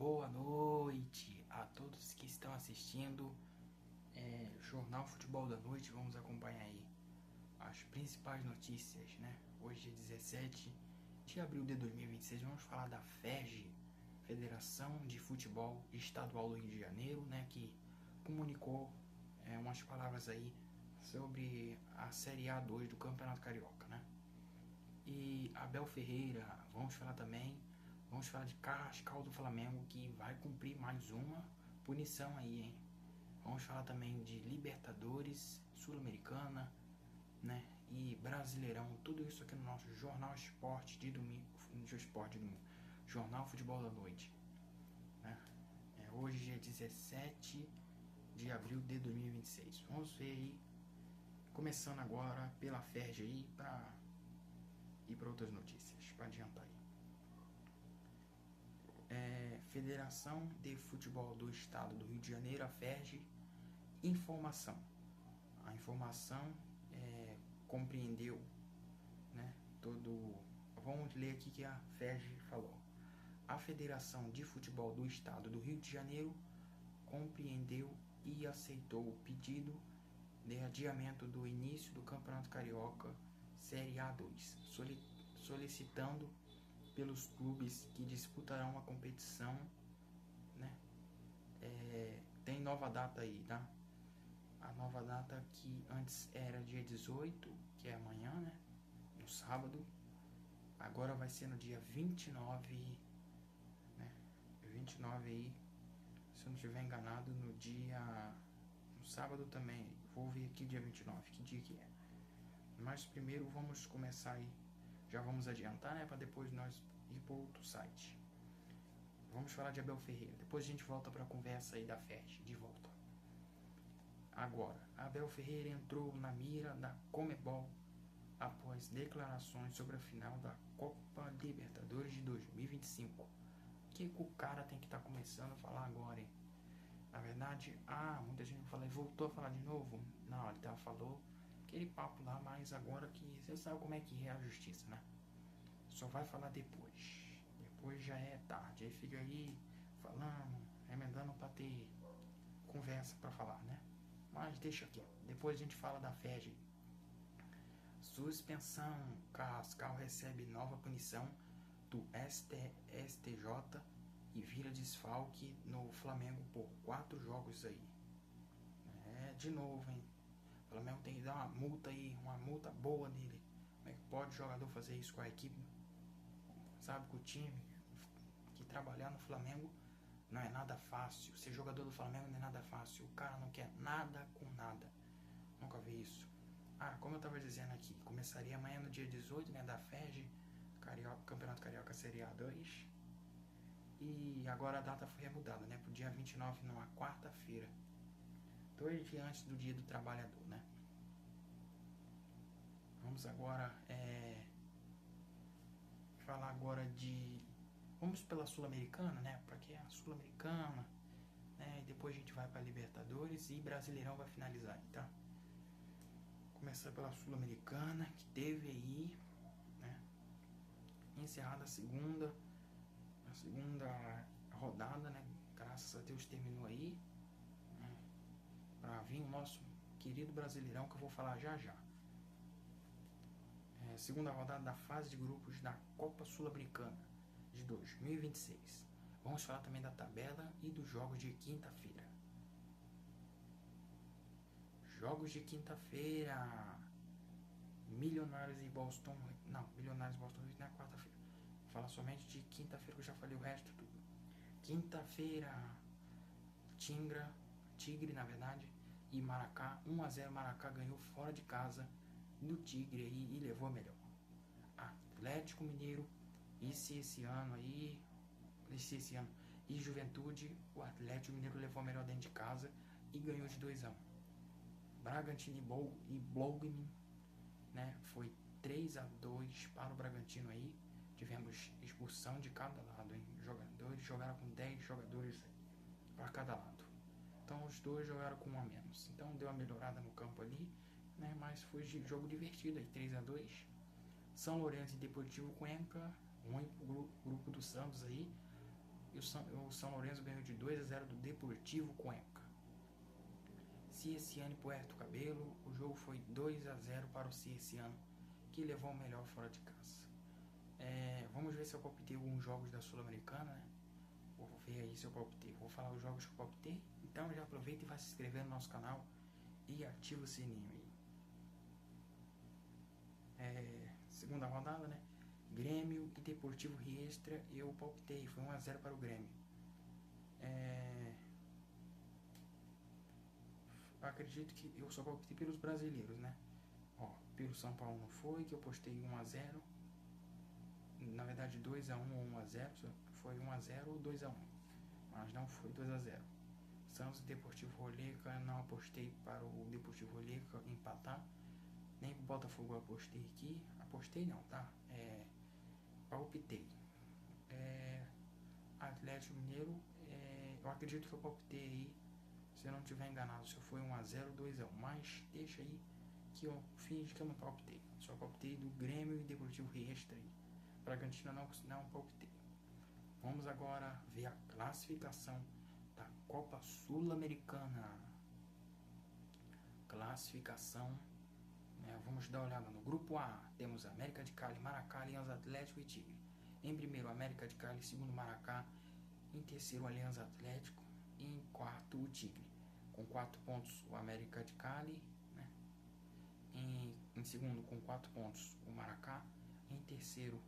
Boa noite a todos que estão assistindo Jornal Futebol da Noite. Vamos acompanhar aí as principais notícias, né? Hoje é 17 de abril de 2026. Vamos falar da FERJ, Federação de Futebol Estadual do Rio de Janeiro, né? Que comunicou umas palavras aí sobre a Série A2 do Campeonato Carioca, né? E Abel Ferreira, vamos falar de Carrascal do Flamengo, que vai cumprir mais uma punição aí, hein? Vamos falar também de Libertadores, Sul-Americana, né? E Brasileirão, tudo isso aqui no nosso Jornal Esporte de domingo, Jornal Futebol da Noite, né? Hoje é 17 de abril de 2026. Vamos ver aí, começando agora pela FERJ aí, para ir para outras notícias, para adiantar aí. Federação de Futebol do Estado do Rio de Janeiro, a FERJ, informação. A informação compreendeu, né, todo... Vamos ler aqui que a FERJ falou. A Federação de Futebol do Estado do Rio de Janeiro compreendeu e aceitou o pedido de adiamento do início do Campeonato Carioca Série A2, solicitando pelos clubes que disputarão a competição, né? Tem nova data aí, tá? A nova data que antes era dia 18, que é amanhã, né? No sábado. Agora vai ser no dia 29, né? 29 aí, se eu não estiver enganado, no sábado também. Vou ver aqui dia 29, que dia que é. Mas primeiro vamos começar aí. Já vamos adiantar, né? Para depois nós ir para outro site. Vamos falar de Abel Ferreira. Depois a gente volta para a conversa aí da FERJ. De volta. Agora, Abel Ferreira entrou na mira da Conmebol após declarações sobre a final da Copa Libertadores de 2025. O que o cara tem que estar começando a falar agora, hein? Na verdade, muita gente fala, voltou a falar de novo? Não, ele falou aquele papo lá, mas agora que você sabe como é que é a justiça, né? Só vai falar depois. Depois já é tarde. Aí fica aí falando, emendando pra ter conversa pra falar, né? Mas deixa aqui. Depois a gente fala da FERJ. Suspensão. Carrascal recebe nova punição do STJ e vira desfalque no Flamengo por 4 jogos aí. De novo, hein? O Flamengo tem que dar uma multa aí, uma multa boa nele. Como é que pode o jogador fazer isso com a equipe? Sabe que o time que trabalhar no Flamengo não é nada fácil. Ser jogador do Flamengo não é nada fácil. O cara não quer nada com nada. Nunca vi isso. Como eu estava dizendo aqui, começaria amanhã no dia 18, né, da FERJ, Campeonato Carioca Série A2. E agora a data foi mudada, né, pro dia 29, numa quarta-feira. 2 dias antes do Dia do Trabalhador, né? Vamos agora falar agora de... Vamos pela Sul-Americana, né? Porque é a Sul-Americana, né? E depois a gente vai para Libertadores e Brasileirão vai finalizar, tá? Começar pela Sul-Americana, que teve aí, né? Encerrada a segunda rodada, né? Graças a Deus terminou aí, né? Para vir o nosso querido Brasileirão, que eu vou falar já já. Segunda rodada da fase de grupos da Copa Sul-Americana de 2026. Vamos falar também da tabela e dos jogos de quinta-feira. Jogos de quinta-feira. Milionários e Boston... Não, Milionários e Boston não é quarta-feira. Vou falar somente de quinta-feira, que eu já falei o resto tudo. Quinta-feira, Tigre, na verdade, e Maracá. 1-0, Maracá ganhou fora de casa do Tigre aí e levou a melhor. Atlético Mineiro, esse ano e Juventude, o Atlético Mineiro levou a melhor dentro de casa e ganhou de 2-1. Bragantino e Blogman, né, foi 3-2 para o Bragantino aí. Tivemos expulsão de cada lado, hein? Jogadores jogaram com 10 jogadores para cada lado. Então os dois jogaram com 1 a menos. Então deu uma melhorada no campo ali, né? Mas foi jogo divertido aí, 3-2. São Lourenço e Deportivo Cuenca, ruim pro grupo do Santos aí. E o São Lourenço ganhou de 2-0 do Deportivo Cuenca. Cienciano e Puerto Cabello, o jogo foi 2-0 para o Cienciano, que levou o melhor fora de casa. Vamos ver se eu palpitei alguns jogos da Sul-Americana, né? Vou ver aí se eu palpitei. Vou falar os jogos que eu palpitei. Então já aproveita e vai se inscrever no nosso canal e ativa o sininho aí. Segunda rodada, né? Grêmio e Deportivo Riestra, eu palpitei, foi 1-0 para o Grêmio. Acredito que eu só palpitei pelos brasileiros, né? Pelo São Paulo não foi, que eu postei 1-0. Na verdade 2-1 ou 1-0, foi 1-0 ou 2-1, mas não foi 2-0. Santos e Deportivo Roleca, não apostei para o Deportivo Roleca empatar, nem para o Botafogo eu apostei aqui, apostei não, tá? Palpitei. Atlético Mineiro, eu acredito que eu palpitei aí, se eu não estiver enganado, se foi 1-0 ou 2-1, mas deixa aí que eu finge que eu não palpitei, só palpitei do Grêmio e Deportivo Riestra aí. Bragantino não palpitei. Vamos agora ver a classificação da Copa Sul-Americana. Classificação, vamos dar uma olhada no grupo A. Temos América de Cali, Maracá, Alianza Atlético e Tigre. Em primeiro, América de Cali, segundo, Maracá. Em terceiro, Alianza Atlético. E em quarto, o Tigre. Com 4 pontos, o América de Cali. Né? Em segundo, com 4 pontos, o Maracá. Em terceiro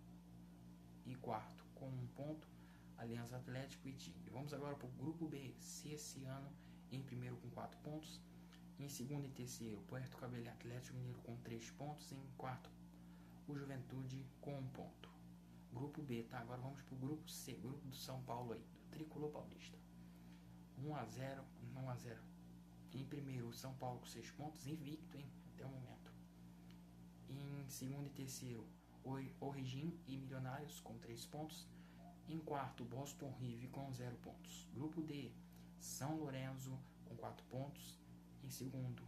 e quarto, com 1 ponto, Alianza Atlético e Tigre. Vamos agora para o grupo B. Cienciano em primeiro com 4 pontos. Em segundo e terceiro, Puerto Cabello Atlético Mineiro com 3 pontos. Em quarto, o Juventude com 1 ponto. Grupo B, tá? Agora vamos para o grupo C, grupo do São Paulo aí, do Tricolor Paulista. 1-0. Em primeiro, o São Paulo com 6 pontos, invicto, hein? Até o momento. Em segundo e terceiro, Origin e Milionários com 3 pontos. Em quarto, Boston River com 0 pontos. Grupo D, São Lourenço com 4 pontos. Em segundo,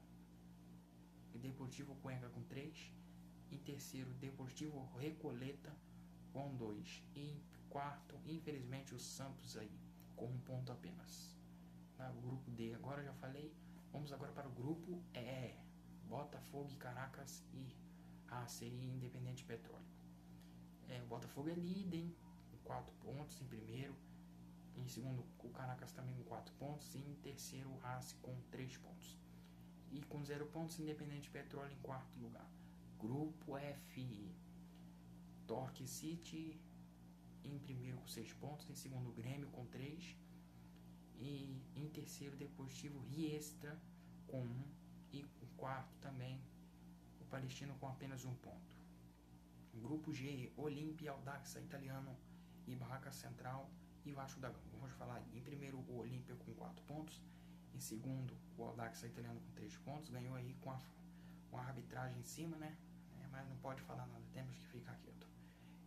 Deportivo Cuenca com 3. Em terceiro, Deportivo Recoleta com 2. E em quarto, infelizmente, o Santos aí com 1 ponto apenas. No grupo D, agora já falei. Vamos agora para o grupo E. Botafogo e Caracas e ACI Independente Petróleo. O Botafogo é líder, hein? Com 4 pontos em primeiro. Em segundo, o Caracas também com 4 pontos. E em terceiro, o Racing com 3 pontos. E com 0 pontos, Independente Petróleo em quarto lugar. Grupo F. Torque City em primeiro com 6 pontos. Em segundo, Grêmio com 3. E em terceiro, Deportivo Riestra com 1. E em quarto também, o Palestino com apenas 1 ponto. Grupo G, Olímpia, Audax Italiano e Barraca Central e Vasco da Gama. Vamos falar em primeiro, o Olímpia com 4 pontos. Em segundo, o Audax Italiano com 3 pontos. Ganhou aí com a arbitragem em cima, né? Mas não pode falar nada, temos que ficar quieto.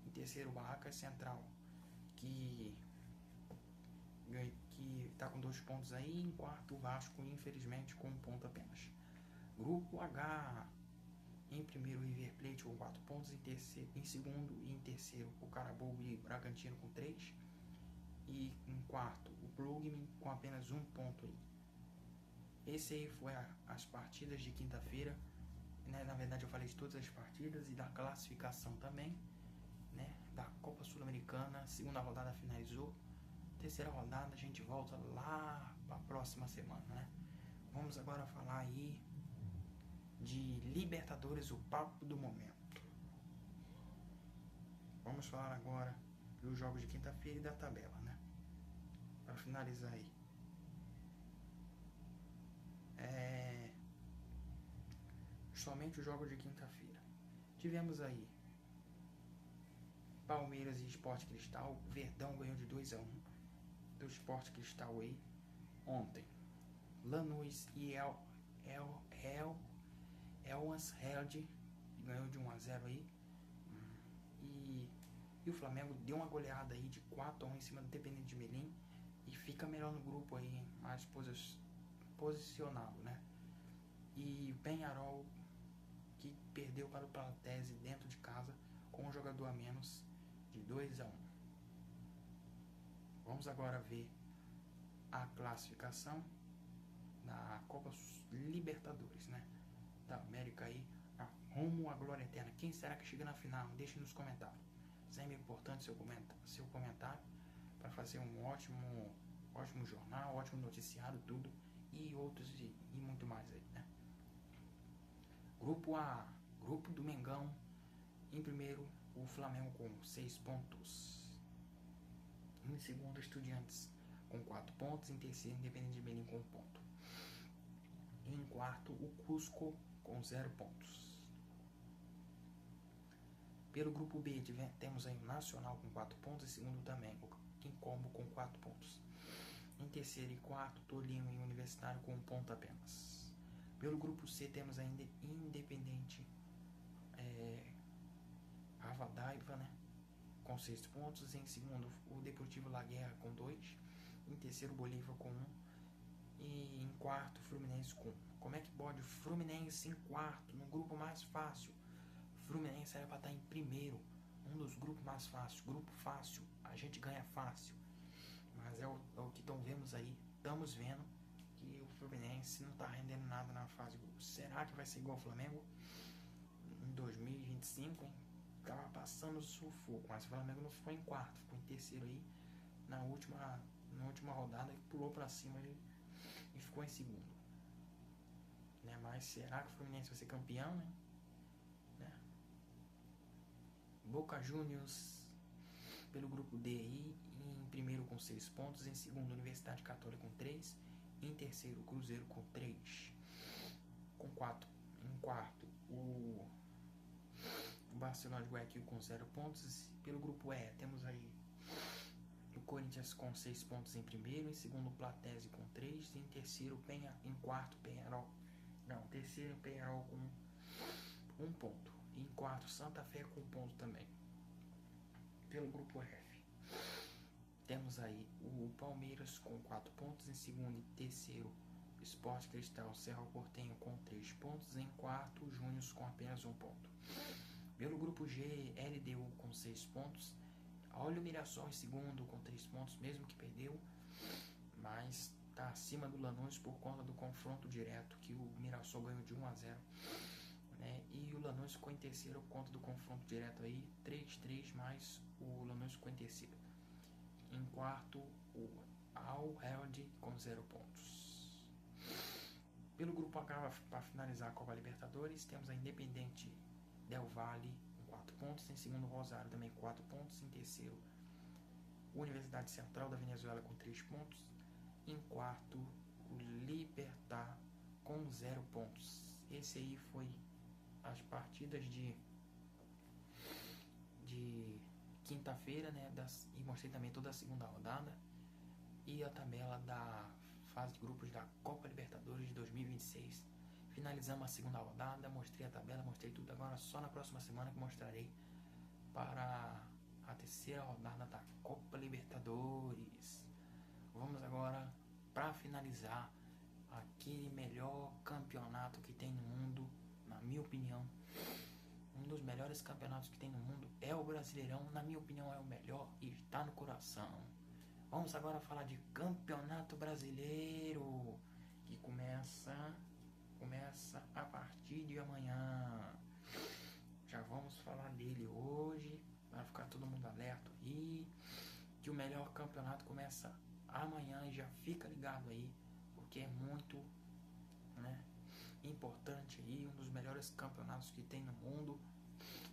Em terceiro, o Barraca Central, que está com 2 pontos aí. Em quarto, o Vasco, infelizmente, com 1 ponto apenas. Grupo H. Em primeiro, o River Plate com 4 pontos. Em segundo e em terceiro, o Carabobo e Bragantino com 3. E em quarto, o Brugman com apenas 1 ponto aí. Esse aí foi as partidas de quinta-feira. Né? Na verdade, eu falei de todas as partidas e da classificação também. Né? Da Copa Sul-Americana. Segunda rodada finalizou. Terceira rodada, a gente volta lá para a próxima semana. Né? Vamos agora falar aí de Libertadores, o papo do momento. Vamos falar agora dos jogos de quinta-feira e da tabela, né? Para finalizar aí. Somente os jogos de quinta-feira. Tivemos aí Palmeiras e Sport Cristal. Verdão ganhou de 2-1 do Sport Cristal aí ontem. Lanús e Elmas Held ganhou de 1-0 aí. E o Flamengo deu uma goleada aí de 4-1 em cima do Independente de Medellín e fica melhor no grupo aí, mais posicionado, né? E o Peñarol, que perdeu para o Platense dentro de casa com um jogador a menos de 2-1. Vamos agora ver a classificação da Copa Libertadores, né? Da América aí, rumo à glória eterna. Quem será que chega na final? Deixe nos comentários. Sempre é importante seu comentário para fazer um ótimo jornal, ótimo noticiário, tudo, e outros e muito mais aí, né? Grupo A, grupo do Mengão. Em primeiro, o Flamengo com 6 pontos. Em segundo, Estudiantes com 4 pontos. Em terceiro, Independente Medellín com 1 ponto. Em quarto, o Cusco com 0 pontos. Pelo grupo B, temos aí o Nacional com 4 pontos. Em segundo também, o Quincombo com 4 pontos. Em terceiro e quarto, Tolima e Universitário com 1 ponto apenas. Pelo grupo C, temos ainda Independente Avadaiva, né, com 6 pontos. Em segundo, o Deportivo La Guerra com 2. Em terceiro, Bolívar com 1. E em quarto, Fluminense com 1. Como é que pode o Fluminense em quarto, no grupo mais fácil? Fluminense era para estar em primeiro, um dos grupos mais fáceis. Grupo fácil, a gente ganha fácil. Mas é o que vemos aí. Estamos vendo que o Fluminense não está rendendo nada na fase de grupo. Será que vai ser igual ao Flamengo em 2025, hein? Tava passando sufoco, mas o Flamengo não ficou em quarto, ficou em terceiro aí. Na última rodada, ele pulou para cima e ficou em segundo. Né? Mas será que o Fluminense vai ser campeão, né? Boca Juniors pelo grupo D aí, em primeiro com 6 pontos, em segundo Universidade Católica com 3, em terceiro Cruzeiro com 3, com 4, em quarto o Barcelona de Guayaquil com 0 pontos. Pelo grupo E temos aí o Corinthians com 6 pontos em primeiro, em segundo Platense com 3, em terceiro em quarto Penharol com 1 ponto. Em quarto, Santa Fé com 1 ponto também. Pelo grupo F, temos aí o Palmeiras com 4 pontos. Em segundo e terceiro, Sport Cristal Cerro Porteño com 3 pontos. Em quarto, o Júnior com apenas 1 ponto. Pelo grupo G, LDU com 6 pontos. Olha o Mirassol em segundo com 3 pontos, mesmo que perdeu. Mas está acima do Lanús por conta do confronto direto, que o Mirassol ganhou de 1-0. Né? E o Lanús ficou em terceiro por conta do confronto direto aí, 3-3, mas o Lanús ficou em terceiro. Em quarto, o Al Herald com 0 pontos. Pelo grupo A, para finalizar a Copa Libertadores, temos a Independente Del Valle com 4 pontos, em segundo Rosário também 4 pontos, em terceiro Universidade Central da Venezuela com 3 pontos, em quarto o Libertad com 0 pontos. Esse aí foi as partidas de quinta-feira, né, e mostrei também toda a segunda rodada e a tabela da fase de grupos da Copa Libertadores de 2026. Finalizamos a segunda rodada, mostrei a tabela, mostrei tudo. Agora só na próxima semana que mostrarei para a terceira rodada da Copa Libertadores. Vamos agora para finalizar aquele melhor campeonato que tem no mundo, na minha opinião. Um dos melhores campeonatos que tem no mundo é o Brasileirão, na minha opinião é o melhor e está no coração. Vamos agora falar de Campeonato Brasileiro, que começa a partir de amanhã. Já vamos falar dele hoje, para ficar todo mundo alerta aí, que o melhor campeonato começa amanhã e já fica ligado aí, porque é muito, né, importante aí, um dos melhores campeonatos que tem no mundo,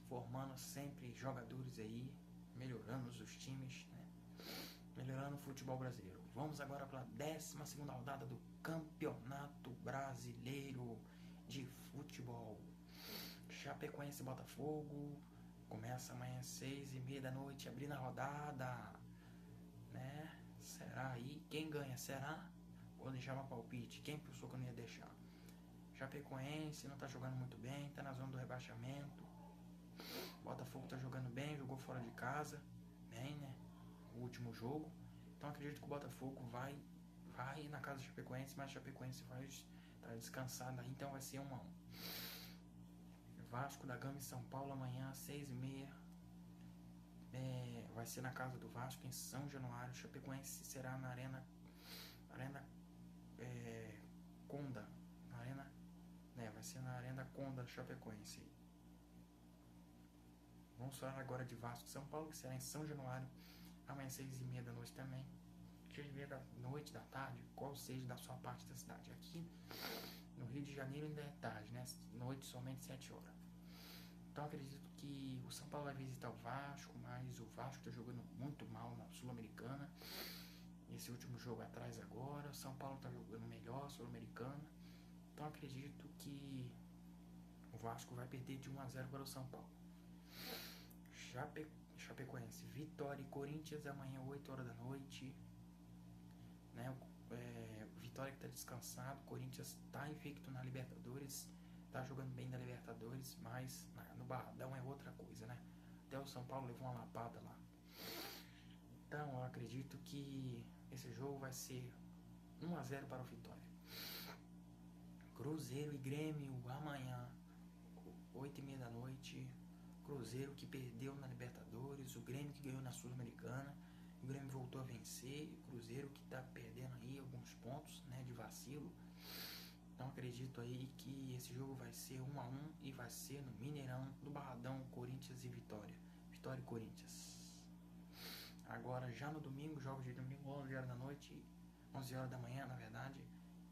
formando sempre jogadores aí, melhorando os times, né, melhorando o futebol brasileiro. Vamos agora para a 12ª rodada do Campeonato Brasileiro de Futebol. Chapecoense e Botafogo começa amanhã às 6h30 da noite, abrindo a rodada, né? Será aí? Quem ganha? Será? Vou deixar uma palpite. Quem pensou que eu não ia deixar? Chapecoense não tá jogando muito bem, tá na zona do rebaixamento. Botafogo tá jogando bem, jogou fora de casa, bem, né? O último jogo. Então acredito que o Botafogo vai na casa do Chapecoense, mas o Chapecoense vai estar descansado aí, então vai ser 1-1. Vasco da Gama e São Paulo amanhã às 6h30. vai ser na casa do Vasco, em São Januário. Chapecoense será na Arena Conda. Vai ser na Arena Conda Chapecoense. Vamos falar agora de Vasco São Paulo, que será em São Januário, amanhã 6h30 da noite também. 6h30 da noite, da tarde, qual seja da sua parte da cidade. Aqui no Rio de Janeiro ainda é tarde, né? Noite somente 7 horas. Então acredito que o São Paulo vai visitar o Vasco, mas o Vasco está jogando muito mal na Sul-Americana. Esse último jogo atrás agora, o São Paulo está jogando melhor, Sul-Americana. Então acredito que o Vasco vai perder de 1-0 para o São Paulo. Chapecoense, Vitória e Corinthians amanhã 8 horas da noite, né? Vitória que está descansado, Corinthians está invicto na Libertadores, está jogando bem na Libertadores, mas no Barradão é outra coisa, né? Até o São Paulo levou uma lapada lá. Então eu acredito que esse jogo vai ser 1-0 para o Vitória. Cruzeiro e Grêmio amanhã 8h30 da noite. Cruzeiro que perdeu na Libertadores, o Grêmio que ganhou na Sul-Americana, o Grêmio voltou a vencer, o Cruzeiro que está perdendo aí alguns pontos, né, de vacilo. Então acredito aí que esse jogo vai ser 1-1 e vai ser no Mineirão, no Barradão, Corinthians e Vitória. Vitória e Corinthians. Agora já no domingo, jogos de domingo, 11 horas da noite, 11 horas da manhã, na verdade,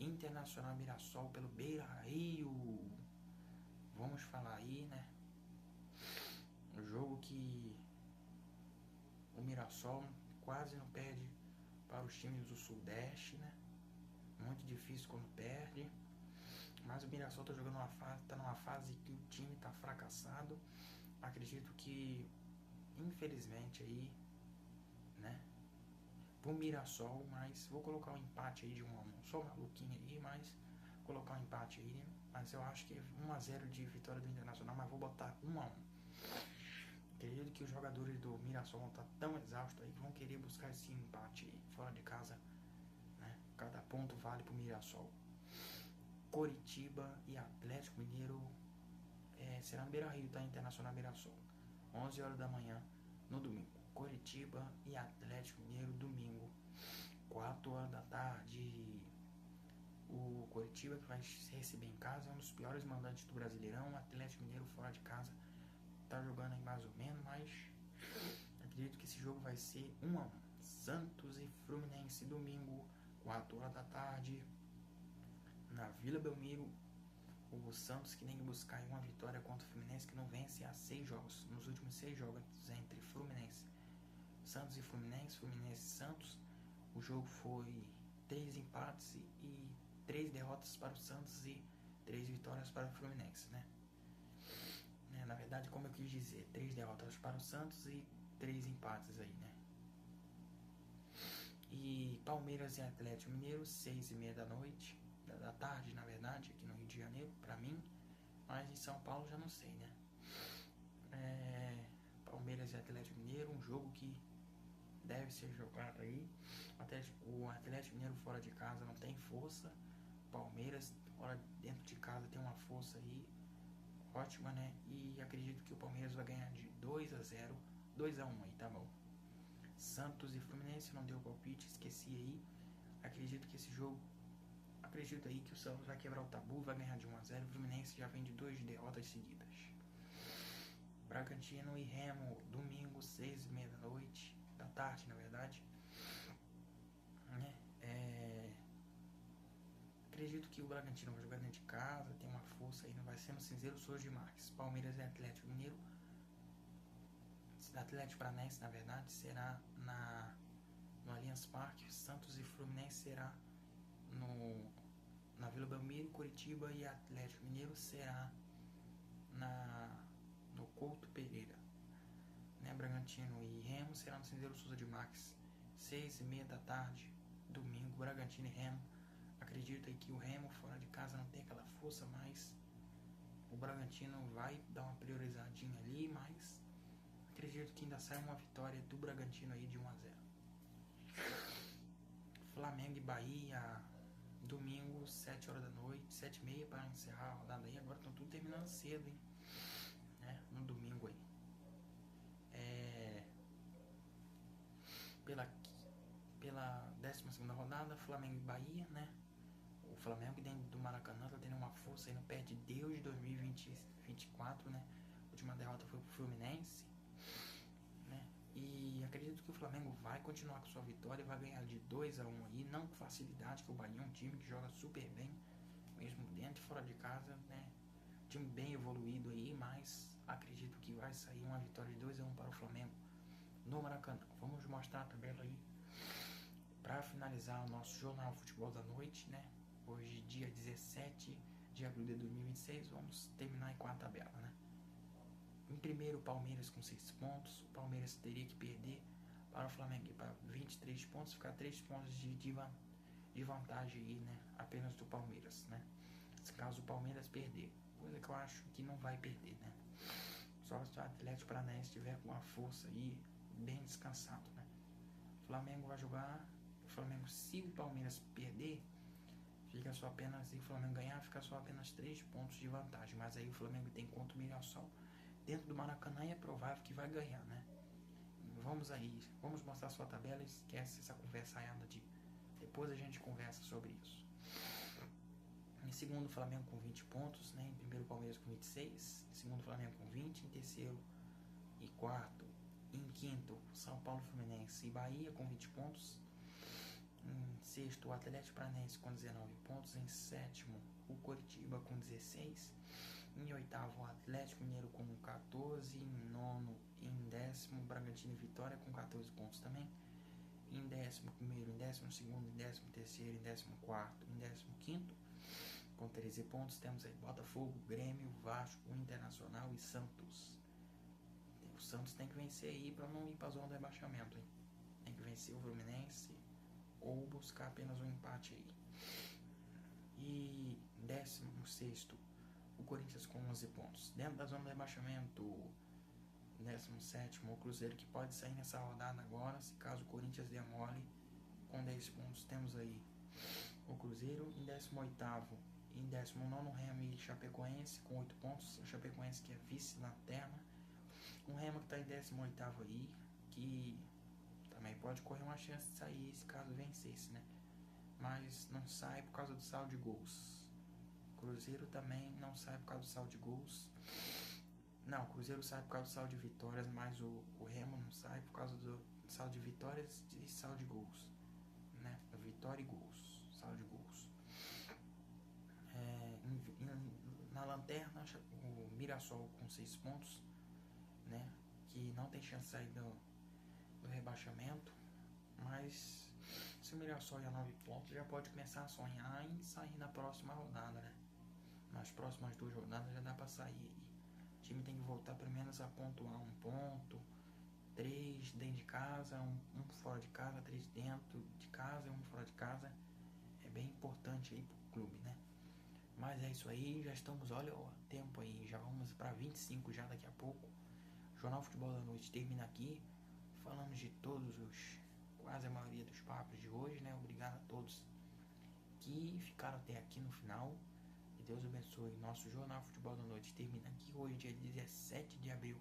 Internacional Mirassol pelo Beira-Rio. Vamos falar aí, né? O jogo que o Mirassol quase não perde para os times do Sudeste, né? Muito difícil quando perde. Mas o Mirassol está jogando numa fase que o time está fracassado. Acredito que, infelizmente aí, né? Pro Mirassol, mas vou colocar um empate aí de 1-1. Sou maluquinho aí, mas colocar um empate aí, né? Mas eu acho que 1-0 de vitória do Internacional, mas vou botar 1-1. Acredito que os jogadores do Mirassol vão estar tão exaustos aí que vão querer buscar esse empate aí, fora de casa, né? Cada ponto vale pro Mirassol. Coritiba e Atlético Mineiro será no Beira-Rio, tá? Internacional Mirassol. 11 horas da manhã no domingo. Coritiba e Atlético Mineiro, domingo, 4 horas da tarde. O Coritiba, que vai se receber em casa, é um dos piores mandantes do Brasileirão. O Atlético Mineiro fora de casa tá jogando aí mais ou menos, mas acredito que esse jogo vai ser 1-1. Santos e Fluminense, domingo, 4 horas da tarde, na Vila Belmiro. O Santos que tem que buscar uma vitória contra o Fluminense, que não vence há 6 jogos. Nos últimos 6 jogos entre Santos e Fluminense e Santos, o jogo foi 3 empates e 3 derrotas para o Santos e 3 vitórias para o Fluminense, né? Na verdade, como eu quis dizer, 3 derrotas para o Santos e 3 empates aí, né? E Palmeiras e Atlético Mineiro, 6h30 da noite, da tarde, na verdade, aqui no Rio de Janeiro, pra mim, mas em São Paulo já não sei, né? Palmeiras e Atlético Mineiro, um jogo que deve ser jogado aí. O Atlético Mineiro fora de casa não tem força, Palmeiras dentro de casa tem uma força aí ótima, né? E acredito que o Palmeiras vai ganhar de 2-0, 2-1 aí, tá bom? Santos e Fluminense, não deu palpite, esqueci aí. Acredito que esse jogo, acredito aí que o Santos vai quebrar o tabu, vai ganhar de 1-0. O Fluminense já vem de 2 derrotas seguidas. Bragantino e Remo, domingo, 6h30 da noite, da tarde, na verdade. Acredito que o Bragantino vai jogar dentro de casa, tem uma força aí, não vai ser no Cinzeiro Souza de Marques. Palmeiras e Atlético Mineiro, Atlético Paranaense, na verdade, será no Allianz Parque. Santos e Fluminense será na Vila Belmiro. Curitiba e Atlético Mineiro será no Couto Pereira, né? Bragantino e Remo será no Cinzeiro Souza de Marques, 6h30 da tarde, domingo. Bragantino e Remo. Acredito aí que o Remo fora de casa não tem aquela força, mas o Bragantino vai dar uma priorizadinha ali, mas acredito que ainda sai uma vitória do Bragantino aí de 1-0. Flamengo e Bahia, domingo, 7 horas da noite, 7h30 para encerrar a rodada aí. Agora estão tudo terminando cedo, hein? No domingo aí. pela 12ª rodada, Flamengo e Bahia, né? O Flamengo dentro do Maracanã tá tendo uma força aí no pé de Deus de 2024, né? A última derrota foi pro Fluminense, né? E acredito que o Flamengo vai continuar com sua vitória e vai ganhar de 2-1 aí, não com facilidade, que o Bahia é um time que joga super bem, mesmo dentro e fora de casa, né? Time bem evoluído aí, mas acredito que vai sair uma vitória de 2-1 para o Flamengo no Maracanã. Vamos mostrar a tabela aí para finalizar o nosso Jornal Futebol da Noite, né? Hoje, dia 17 de abril de 2026, vamos terminar aí com a tabela, né? Em primeiro, o Palmeiras com 6 pontos. O Palmeiras teria que perder para o Flamengo para 23 pontos, ficar 3 pontos de vantagem aí, né? Apenas do Palmeiras, né? Se caso o Palmeiras perder, coisa que eu acho que não vai perder, né? Só se o Atlético Paranaense estiver com a força aí bem descansado, né? O Flamengo vai jogar. O Flamengo, se o Palmeiras perder, fica só apenas, se o Flamengo ganhar, fica só apenas 3 pontos de vantagem. Mas aí o Flamengo tem contra o Mirassol dentro do Maracanã e é provável que vai ganhar, né? Vamos aí, vamos mostrar sua tabela. Esquece essa conversa ainda de depois a gente conversa sobre isso. Em segundo, o Flamengo com 20 pontos, né? Em primeiro, o Palmeiras com 26. Em segundo, o Flamengo com 20. Em terceiro e quarto, em quinto, São Paulo, Fluminense e Bahia com 20 pontos. Em sexto, o Atlético Paranaense com 19 pontos. Em sétimo, o Coritiba com 16. Em oitavo, o Atlético Mineiro com 14. Em nono e em décimo, o Bragantino e Vitória com 14 pontos também. Em 11º, em 12º, em 13º, em 14º, em 15º, com 13 pontos, temos aí Botafogo, Grêmio, Vasco, Internacional e Santos. O Santos tem que vencer aí para não ir para a zona do rebaixamento, hein? Tem que vencer o Fluminense ou buscar apenas um empate aí. E 16º, o Corinthians com 11 pontos. Dentro da zona do rebaixamento, 17º, o Cruzeiro, que pode sair nessa rodada agora, se caso o Corinthians dê mole, com 10 pontos. Temos aí o Cruzeiro. Em 18º, em 19º, Remo e Chapecoense com 8 pontos. O Chapecoense que é vice-lanterna. Um Remo que está em 18º aí, que também pode correr uma chance de sair se caso vencesse, né? Mas não sai por causa do saldo de gols. Cruzeiro também não sai por causa do saldo de gols. Não, o Cruzeiro sai por causa do saldo de vitórias, mas o Remo não sai por causa do saldo de vitórias e saldo de gols, né? Vitória e gols, saldo de gols. Na lanterna, o Mirassol com 6 pontos, né? Que não tem chance de sair do rebaixamento, mas se o Mirassol ir a 9 pontos, já pode começar a sonhar em sair na próxima rodada, né? Nas próximas 2 rodadas já dá pra sair. O time tem que voltar pelo menos a pontuar 1 ponto, 3 dentro de casa, um fora de casa, 3 dentro de casa e 1 fora de casa. É bem importante aí pro clube, né? Mas é isso aí, já estamos, olha o tempo aí, já vamos para 25 já daqui a pouco. O Jornal Futebol da Noite termina aqui. Falamos de quase a maioria dos papos de hoje, né? Obrigado a todos que ficaram até aqui no final. Que Deus abençoe. Nosso Jornal Futebol da Noite termina aqui hoje, dia 17 de abril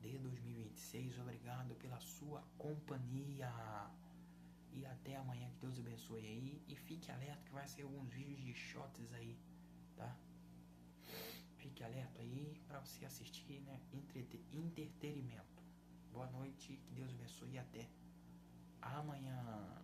de 2026. Obrigado pela sua companhia. E até amanhã, que Deus abençoe aí. E fique alerta que vai ser alguns vídeos de shots aí, tá? Fique alerta aí para você assistir, né? Entretenimento. Boa noite, que Deus abençoe e até amanhã.